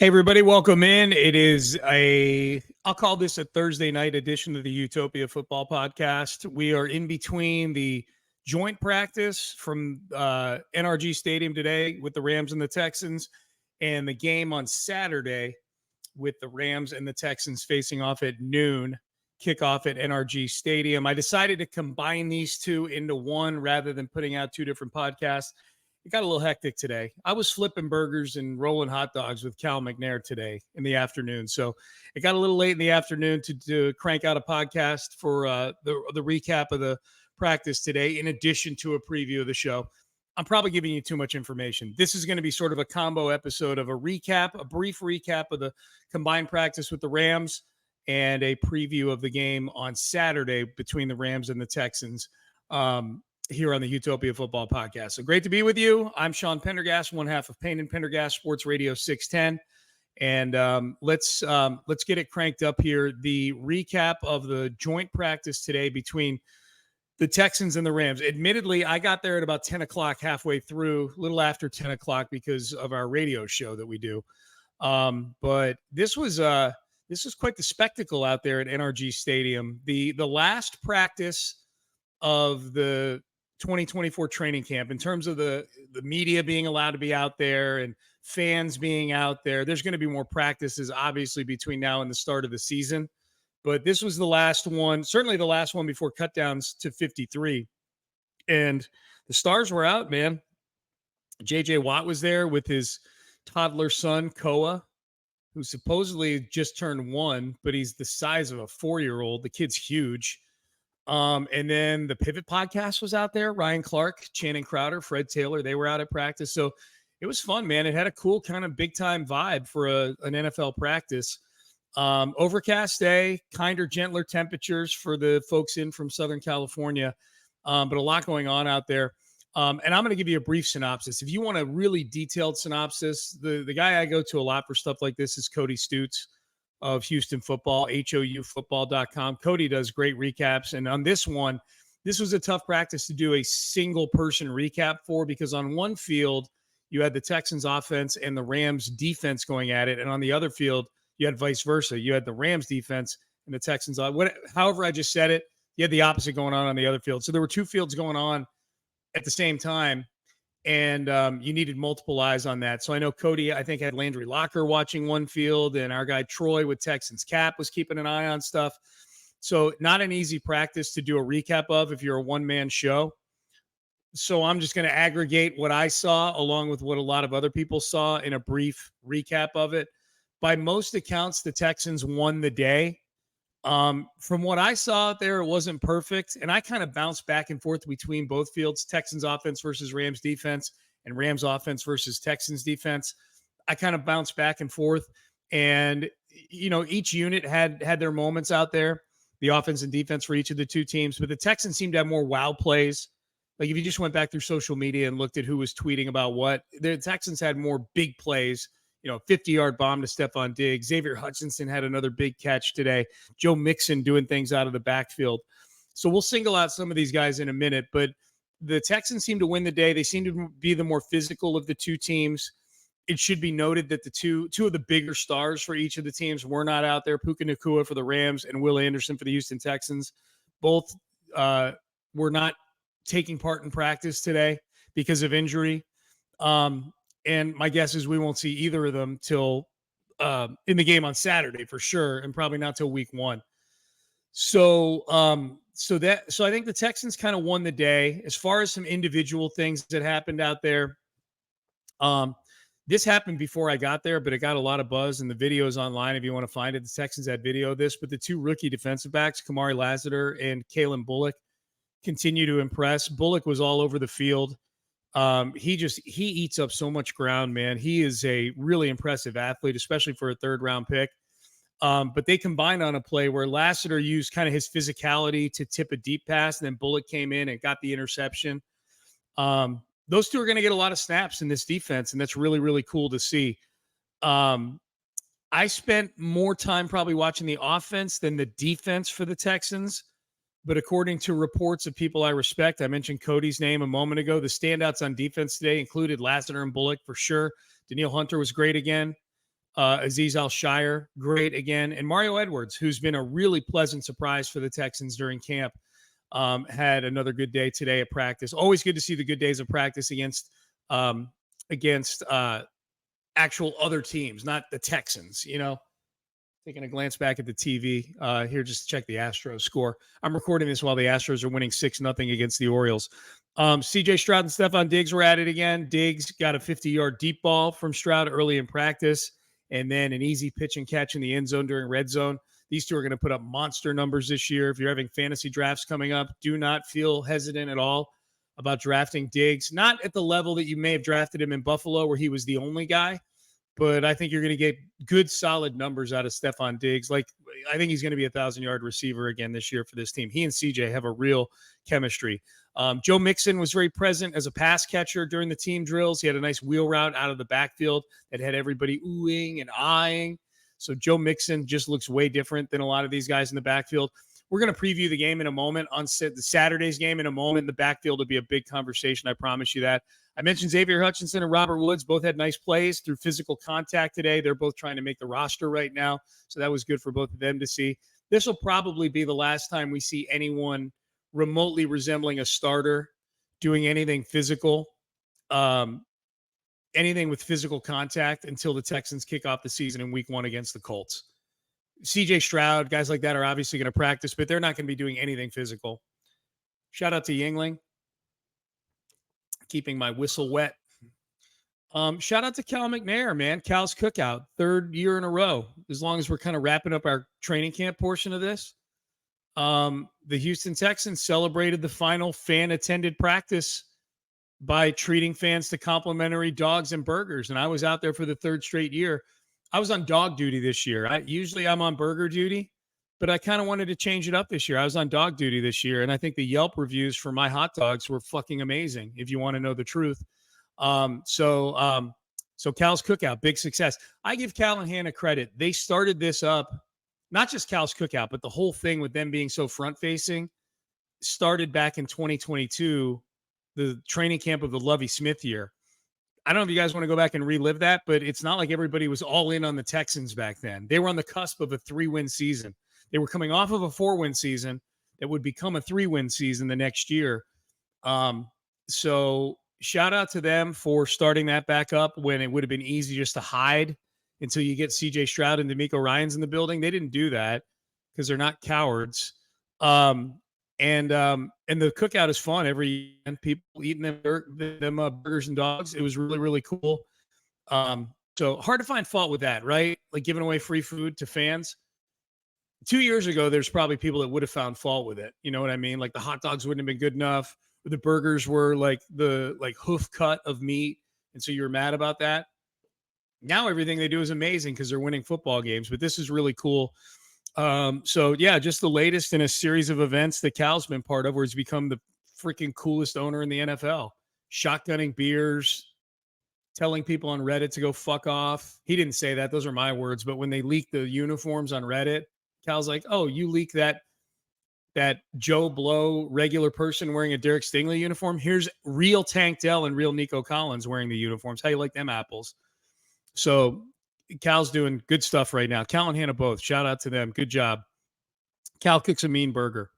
Hey, everybody, welcome in. I'll call this a Thursday night edition of the Utopia Football Podcast. We are in between the joint practice from NRG Stadium today with the Rams and the Texans and the game on Saturday with the Rams and the Texans facing off at noon, kickoff at NRG Stadium. I decided to combine these two into one rather than putting out two different podcasts. It got a little hectic today. I was flipping burgers and rolling hot dogs with Cal McNair today in the afternoon. So it got a little late in the afternoon to crank out a podcast for the recap of the practice today, in addition to a preview of the show. I'm probably giving you too much information. This is going to be sort of a combo episode of a brief recap of the combined practice with the Rams and a preview of the game on Saturday between the Rams and the Texans. Here on the Utopia Football Podcast. So great to be with you. I'm Sean Pendergast, one half of Payne and Pendergast Sports Radio 610. And let's get it cranked up here. The recap of the joint practice today between the Texans and the Rams. Admittedly, I got there at about 10 o'clock, halfway through, a little after 10 o'clock because of our radio show that we do. But this was quite the spectacle out there at NRG Stadium. The last practice of the 2024 training camp, in terms of the media being allowed to be out there and fans being out there. There's going to be more practices, obviously, between now and the start of the season. But this was the last one, certainly the last one before cutdowns to 53. And the stars were out, man. J.J. Watt was there with his toddler son, Koa, who supposedly just turned 1, but he's the size of a 4-year-old. The kid's huge. And then the Pivot Podcast was out there. Ryan Clark, Channing Crowder, Fred Taylor, they were out at practice. So it was fun, man. It had a cool kind of big time vibe for an NFL practice. Overcast day, kinder, gentler temperatures for the folks in from Southern California. But a lot going on out there. And I'm going to give you a brief synopsis. If you want a really detailed synopsis, the guy I go to a lot for stuff like this is Cody Stutes of Houston Football, HOUfootball.com. Cody does great recaps. And on this one, this was a tough practice to do a single person recap for, because on one field, you had the Texans offense and the Rams defense going at it. And on the other field, you had vice versa. You had the Rams defense and the Texans. However I just said it, you had the opposite going on the other field. So there were two fields going on at the same time. And you needed multiple eyes on that. So I know Cody, I think, had Landry Locker watching one field, and our guy Troy with Texans Cap was keeping an eye on stuff. So not an easy practice to do a recap of if you're a one-man show. So I'm just going to aggregate what I saw along with what a lot of other people saw in a brief recap of it. By most accounts, the Texans won the day. From what I saw out there, it wasn't perfect. And I kind of bounced back and forth between both fields, Texans offense versus Rams defense and Rams offense versus Texans defense. I kind of bounced back and forth. And, you know, each unit had their moments out there, the offense and defense for each of the two teams. But the Texans seemed to have more wow plays. Like if you just went back through social media and looked at who was tweeting about what, the Texans had more big plays. 50-yard bomb to Stephon Diggs. Xavier Hutchinson had another big catch today. Joe Mixon doing things out of the backfield. So we'll single out some of these guys in a minute, but the Texans seem to win the day. They seem to be the more physical of the two teams. It should be noted that the two of the bigger stars for each of the teams were not out there. Puka Nacua for the Rams and Will Anderson for the Houston Texans. Both were not taking part in practice today because of injury. And my guess is we won't see either of them till in the game on Saturday for sure, and probably not till week 1. So I think the Texans kind of won the day. As far as some individual things that happened out there, this happened before I got there, but it got a lot of buzz, and the video is online if you want to find it. The Texans had video of this, but the two rookie defensive backs, Kamari Lassiter and Kalen Bullock, continue to impress. Bullock was all over the field. He eats up so much ground, man. He is a really impressive athlete, especially for a 3rd-round pick. But they combined on a play where Lassiter used kind of his physicality to tip a deep pass, and then Bullock came in and got the interception. Those two are going to get a lot of snaps in this defense, and that's really, really cool to see. I spent more time probably watching the offense than the defense for the Texans. But according to reports of people I respect, I mentioned Cody's name a moment ago. The standouts on defense today included Lassiter and Bullock for sure. Daniil Hunter was great again. Azeez Al-Shire, great again. And Mario Edwards, who's been a really pleasant surprise for the Texans during camp, had another good day today at practice. Always good to see the good days of practice against actual other teams, not the Texans, Taking a glance back at the TV here, just to check the Astros score. I'm recording this while the Astros are winning 6-0 against the Orioles. CJ Stroud and Stephon Diggs were at it again. Diggs got a 50-yard deep ball from Stroud early in practice, and then an easy pitch and catch in the end zone during red zone. These two are going to put up monster numbers this year. If you're having fantasy drafts coming up, do not feel hesitant at all about drafting Diggs. Not at the level that you may have drafted him in Buffalo, where he was the only guy. But I think you're going to get good, solid numbers out of Stephon Diggs. I think he's going to be a 1,000-yard receiver again this year for this team. He and CJ have a real chemistry. Joe Mixon was very present as a pass catcher during the team drills. He had a nice wheel route out of the backfield that had everybody oohing and eyeing. So Joe Mixon just looks way different than a lot of these guys in the backfield. We're going to preview the game in a moment. On the Saturday's game in a moment, the backfield will be a big conversation. I promise you that. I mentioned Xavier Hutchinson and Robert Woods both had nice plays through physical contact today. They're both trying to make the roster right now, so that was good for both of them to see. This will probably be the last time we see anyone remotely resembling a starter doing anything physical, anything with physical contact until the Texans kick off the season in week 1 against the Colts. CJ Stroud, guys like that are obviously going to practice, but they're not going to be doing anything physical. Shout out to Yingling. Keeping my whistle wet. Shout out to Cal McNair, man. Cal's Cookout, 3rd year in a row. As long as we're kind of wrapping up our training camp portion of this. The Houston Texans celebrated the final fan-attended practice by treating fans to complimentary dogs and burgers. And I was out there for the 3rd straight year. I was on dog duty this year. Usually I'm on burger duty, but I kind of wanted to change it up this year. I was on dog duty this year, and I think the Yelp reviews for my hot dogs were fucking amazing, if you want to know the truth. So Cal's Cookout, big success. I give Cal and Hannah credit. They started this up, not just Cal's Cookout, but the whole thing with them being so front-facing started back in 2022, the training camp of the Lovie Smith year. I don't know if you guys want to go back and relive that, but it's not like everybody was all in on the Texans back then. They were on the cusp of a 3-win season. They were coming off of a 4-win season that would become a 3-win season the next year. So shout out to them for starting that back up when it would have been easy just to hide until you get CJ Stroud and DeMeco Ryans in the building. They didn't do that because they're not cowards. And the cookout is fun. Every people eating them burgers and dogs. It was really, really cool. So hard to find fault with that, right? Like giving away free food to fans. 2 years ago, there's probably people that would have found fault with it. You know what I mean? Like the hot dogs wouldn't have been good enough. The burgers were like the hoof cut of meat. And so you were mad about that. Now everything they do is amazing because they're winning football games. But this is really cool. So yeah, just the latest in a series of events that Cal's been part of, where he's become the freaking coolest owner in the NFL. Shotgunning beers, telling people on Reddit to go fuck off. He didn't say that. Those are my words. But when they leaked the uniforms on Reddit, Cal's like, oh, you leaked that Joe Blow regular person wearing a Derek Stingley uniform. Here's real Tank Dell and real Nico Collins wearing the uniforms. How you like them apples? So Cal's doing good stuff right now. Cal and Hannah both. Shout out to them. Good job. Cal cooks a mean burger.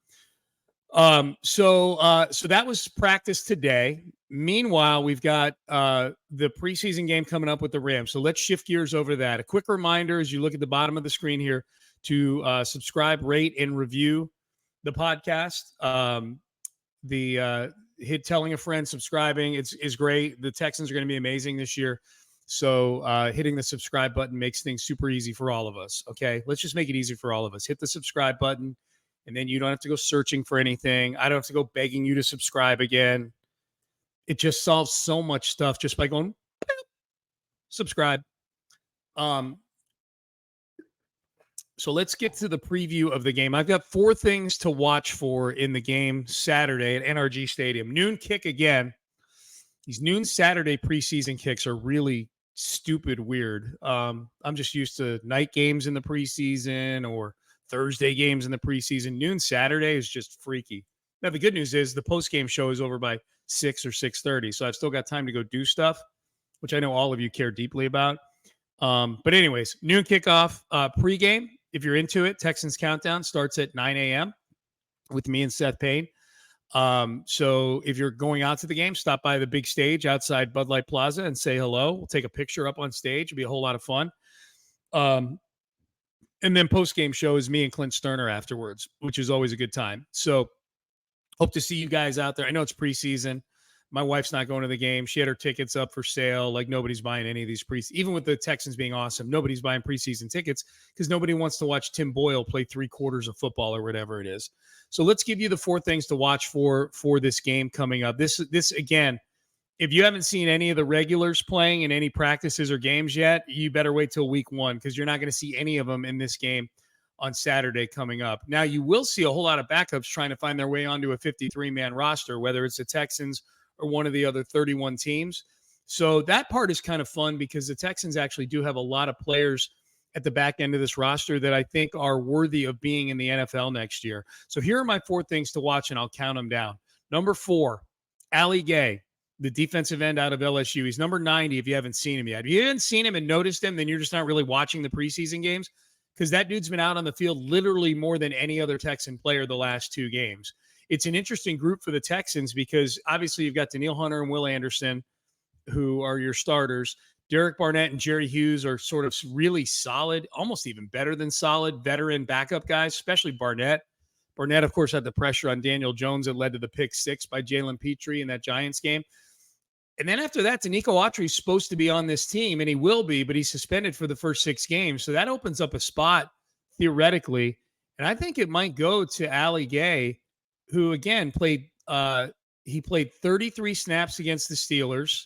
So that was practice today. Meanwhile, we've got the preseason game coming up with the Rams. So let's shift gears over to that. A quick reminder as you look at the bottom of the screen here to subscribe, rate, and review the podcast. Hit telling a friend, subscribing is great. The Texans are going to be amazing this year. So hitting the subscribe button makes things super easy for all of us. Okay, let's just make it easy for all of us. Hit the subscribe button, and then you don't have to go searching for anything. I don't have to go begging you to subscribe again. It just solves so much stuff just by going subscribe. So let's get to the preview of the game. I've got 4 things to watch for in the game Saturday at NRG Stadium. Noon kick again. These noon Saturday preseason kicks are really stupid weird. I'm just used to night games in the preseason or Thursday games in the preseason. Noon Saturday is just freaky. Now, the good news is the post-game show is over by 6 or 6:30, so I've still got time to go do stuff, which I know all of you care deeply about. But anyways, noon kickoff pregame. If you're into it, Texans Countdown starts at 9 a.m. with me and Seth Payne. So if you're going out to the game, stop by the big stage outside Bud Light Plaza and say hello. We'll take a picture up on stage. It'll be a whole lot of fun. And then post-game show is me and Clint Stoerner afterwards, which is always a good time. So hope to see you guys out there. I know it's preseason. My wife's not going to the game. She had her tickets up for sale. Like nobody's buying any of these even with the Texans being awesome, nobody's buying preseason tickets because nobody wants to watch Tim Boyle play 3/4 of football or whatever it is. So let's give you the 4 things to watch for this game coming up. This again, if you haven't seen any of the regulars playing in any practices or games yet, you better wait till week 1 because you're not going to see any of them in this game on Saturday coming up. Now, you will see a whole lot of backups trying to find their way onto a 53-man roster, whether it's the Texans or one of the other 31 teams. So that part is kind of fun because the Texans actually do have a lot of players at the back end of this roster that I think are worthy of being in the NFL next year. So here are my 4 things to watch, and I'll count them down. Number 4, Ali Gay, the defensive end out of LSU. He's number 90 if you haven't seen him yet. If you haven't seen him and noticed him, then you're just not really watching the preseason games because that dude's been out on the field literally more than any other Texan player the last 2 games. It's an interesting group for the Texans because obviously you've got Danielle Hunter and Will Anderson, who are your starters. Derek Barnett and Jerry Hughes are sort of really solid, almost even better than solid veteran backup guys, especially Barnett. Barnett, of course, had the pressure on Daniel Jones that led to the pick 6 by Jalen Petrie in that Giants game. And then after that, Danico Autry is supposed to be on this team, and he will be, but he's suspended for the first 6 games. So that opens up a spot theoretically. And I think it might go to Ali Gay, who, again, played 33 snaps against the Steelers.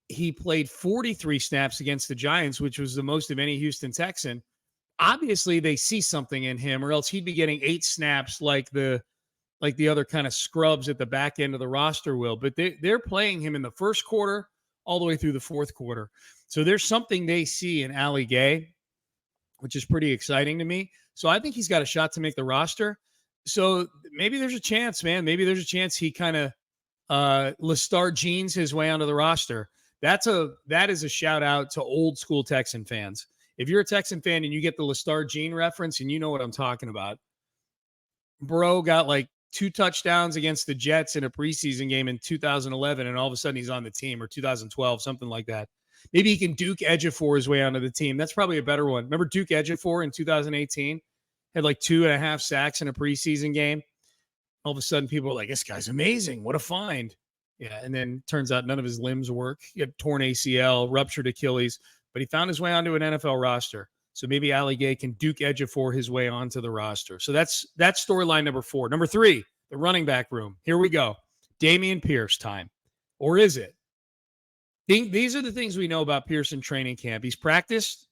He played 43 snaps against the Giants, which was the most of any Houston Texan. Obviously, they see something in him, or else he'd be getting 8 snaps like the other kind of scrubs at the back end of the roster will. But they're playing him in the first quarter all the way through the fourth quarter. So there's something they see in Ali Gay, which is pretty exciting to me. So I think he's got a shot to make the roster. So maybe there's a chance, man. Maybe there's a chance he kind of Lestar jeans his way onto the roster. That is a shout out to old school Texan fans. If you're a Texan fan and you get the Lestar Jean reference and you know what I'm talking about, bro got like 2 touchdowns against the Jets in a preseason game in 2011, and all of a sudden he's on the team, or 2012, something like that. Maybe he can Duke Ejiofor his way onto the team. That's probably a better one. Remember Duke Ejiofor in 2018? Had like 2.5 sacks in a preseason game. All of a sudden people are like, this guy's amazing. What a find. Yeah, and then turns out none of his limbs work. He had torn ACL, ruptured Achilles, but he found his way onto an NFL roster. So maybe Ali Gay can Duke Ejiofor his way onto the roster. So that's storyline number 4. Number 3, the running back room. Here we go. Damen Pierce time. Or is it? These are the things we know about Pierce in training camp. He's practiced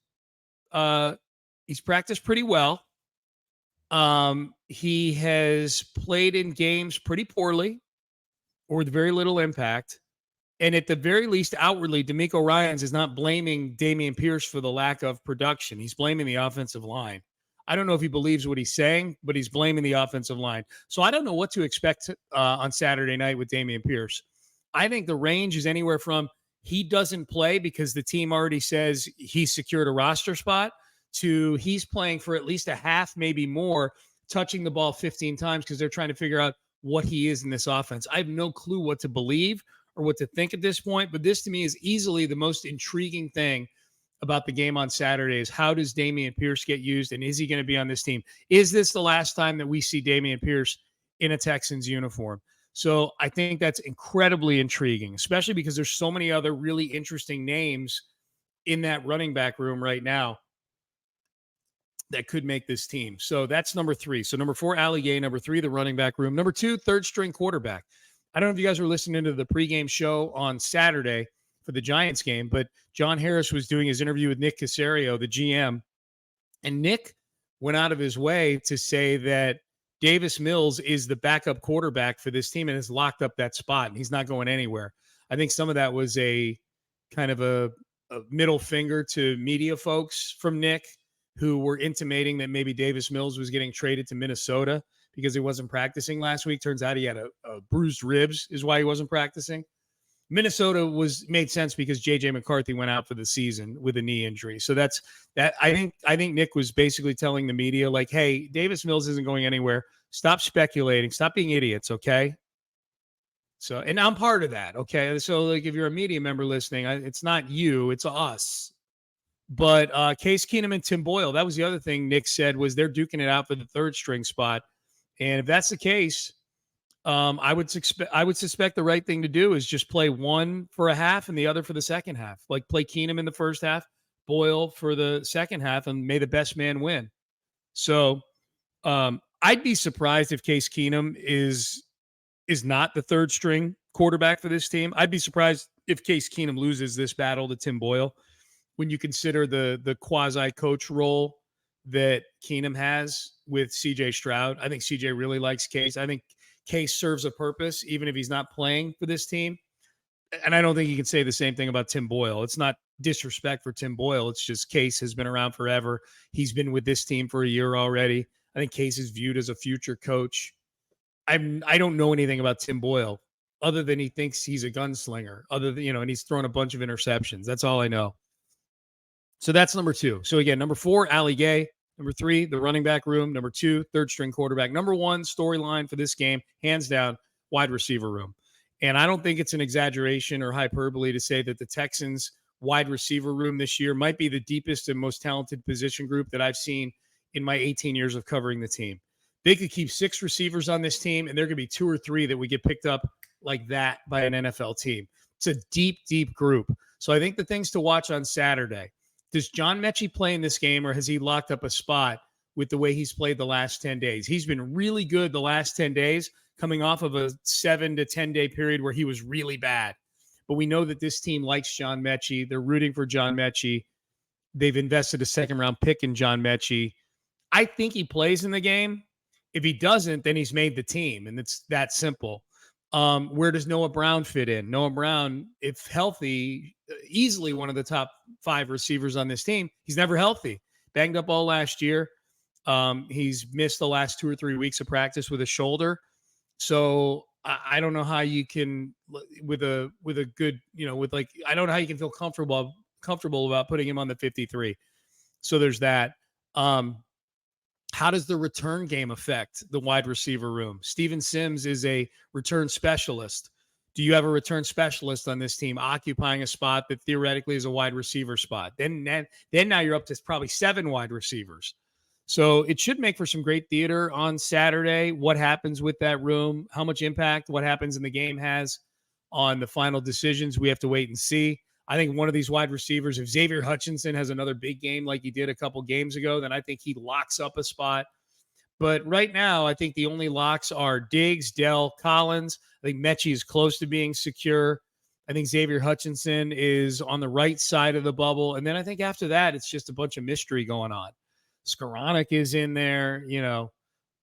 pretty well. He has played in games pretty poorly or with very little impact. And at the very least, outwardly, D'Amico Ryans is not blaming Damen Pierce for the lack of production. He's blaming the offensive line. I don't know if he believes what he's saying, but he's blaming the offensive line. So I don't know what to expect on Saturday night with Damen Pierce. I think the range is anywhere from he doesn't play because the team already says he's secured a roster spot to he's playing for at least a half, maybe more, touching the ball 15 times because they're trying to figure out what he is in this offense. I have no clue what to believe or what to think at this point, but this to me is easily the most intriguing thing about the game on Saturday is how does Damen Pierce get used, and is he going to be on this team? Is this the last time that we see Damen Pierce in a Texans uniform? So I think that's incredibly intriguing, especially because there's so many other really interesting names in that running back room right now that could make this team. So that's number 3. So number 4, Ali Gay. Number 3, the running back room. Number 2, third string quarterback. I don't know if you guys were listening to the pregame show on Saturday for the Giants game, but John Harris was doing his interview with Nick Caserio, the GM, and Nick went out of his way to say that Davis Mills is the backup quarterback for this team and has locked up that spot, and he's not going anywhere. I think some of that was a kind of a middle finger to media folks from Nick who were intimating that maybe Davis Mills was getting traded to Minnesota because he wasn't practicing last week. Turns out he had a bruised ribs is why he wasn't practicing. Minnesota made sense because J.J. McCarthy went out for the season with a knee injury. So that's that. I think Nick was basically telling the media, like, hey, Davis Mills isn't going anywhere. Stop speculating. Stop being idiots, okay? So, and I'm part of that, okay? So, like, if you're a media member listening, it's not you, it's us. But Case Keenum and Tim Boyle, that was the other thing Nick said, was they're duking it out for the third string spot. And if that's the case, I would suspect the right thing to do is just play one for a half and the other for the second half. Like, play Keenum in the first half, Boyle for the second half, and may the best man win. So I'd be surprised if Case Keenum is not the third string quarterback for this team. I'd be surprised if Case Keenum loses this battle to Tim Boyle, when you consider the quasi coach role that Keenum has with CJ Stroud. I think CJ really likes Case. I think Case serves a purpose, even if he's not playing for this team. And I don't think you can say the same thing about Tim Boyle. It's not disrespect for Tim Boyle. It's just Case has been around forever. He's been with this team for a year already. I think Case is viewed as a future coach. I don't know anything about Tim Boyle other than he thinks he's a gunslinger, and he's thrown a bunch of interceptions. That's all I know. So that's number 2. So again, number 4, Allie Gay. Number 3, the running back room. Number 2, third string quarterback. Number 1, storyline for this game, hands down, wide receiver room. And I don't think it's an exaggeration or hyperbole to say that the Texans wide receiver room this year might be the deepest and most talented position group that I've seen in my 18 years of covering the team. They could keep 6 receivers on this team, and there could be 2 or 3 that would get picked up like that by an NFL team. It's a deep, deep group. So I think the things to watch on Saturday, does John Mechie play in this game, or has he locked up a spot with the way he's played the last 10 days? He's been really good the last 10 days, coming off of a 7 to 10 day period where he was really bad. But we know that this team likes John Mechie. They're rooting for John Mechie. They've invested a second-round pick in John Mechie. I think he plays in the game. If he doesn't, then he's made the team, and it's that simple. Where does Noah Brown fit in? Noah Brown, if healthy, easily one of the top 5 receivers on this team. He's never healthy. Banged up all last year. He's missed the last 2 or 3 weeks of practice with a shoulder. So I don't know how you can, with a good, I don't know how you can feel comfortable about putting him on the 53. So there's that. How does the return game affect the wide receiver room? Steven Sims is a return specialist. Do you have a return specialist on this team occupying a spot that theoretically is a wide receiver spot? Then now you're up to probably 7 wide receivers. So it should make for some great theater on Saturday. What happens with that room? How much impact what happens in the game has on the final decisions? We have to wait and see. I think one of these wide receivers, if Xavier Hutchinson has another big game like he did a couple games ago, then I think he locks up a spot. But right now, I think the only locks are Diggs, Dell, Collins. I think Mechie is close to being secure. I think Xavier Hutchinson is on the right side of the bubble. And then I think after that, it's just a bunch of mystery going on. Skoranek is in there,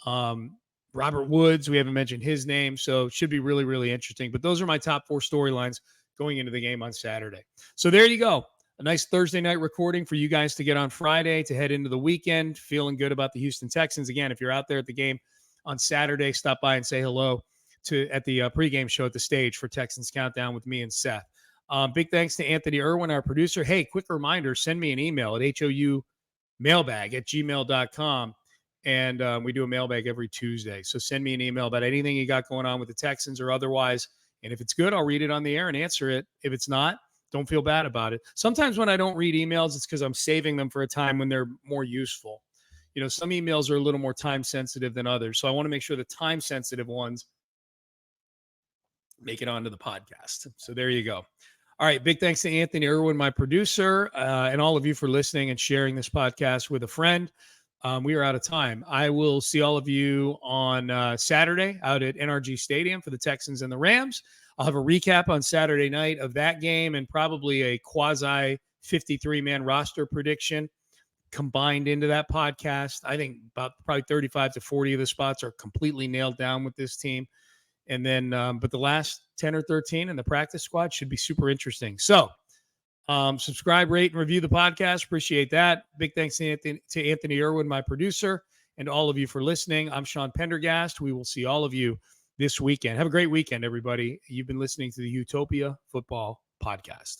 Robert Woods, we haven't mentioned his name, so it should be really, really interesting. But those are my top 4 storylines going into the game on Saturday. So there you go. A nice Thursday night recording for you guys to get on Friday to head into the weekend, feeling good about the Houston Texans. Again, if you're out there at the game on Saturday, stop by and say hello at the pregame show at the stage for Texans Countdown with me and Seth. Big thanks to Anthony Irwin, our producer. Hey, quick reminder, send me an email at houmailbag@gmail.com. And we do a mailbag every Tuesday. So send me an email about anything you got going on with the Texans or otherwise. And if it's good, I'll read it on the air and answer it. If it's not, don't feel bad about it. Sometimes when I don't read emails, it's because I'm saving them for a time when they're more useful. Some emails are a little more time sensitive than others. So I want to make sure the time sensitive ones make it onto the podcast. So there you go. All right. Big thanks to Anthony Irwin, my producer, and all of you for listening and sharing this podcast with a friend. We are out of time. I will see all of you on Saturday out at NRG Stadium for the Texans and the Rams. I'll have a recap on Saturday night of that game and probably a quasi 53-man roster prediction combined into that podcast. I think about probably 35 to 40 of the spots are completely nailed down with this team. And then, but the last 10 or 13 in the practice squad should be super interesting. So, subscribe, rate, and review the podcast. Appreciate that. Big thanks to Anthony Irwin, my producer, and all of you for listening. I'm Sean Pendergast. We will see all of you this weekend. Have a great weekend, everybody. You've been listening to the Utopia Football Podcast.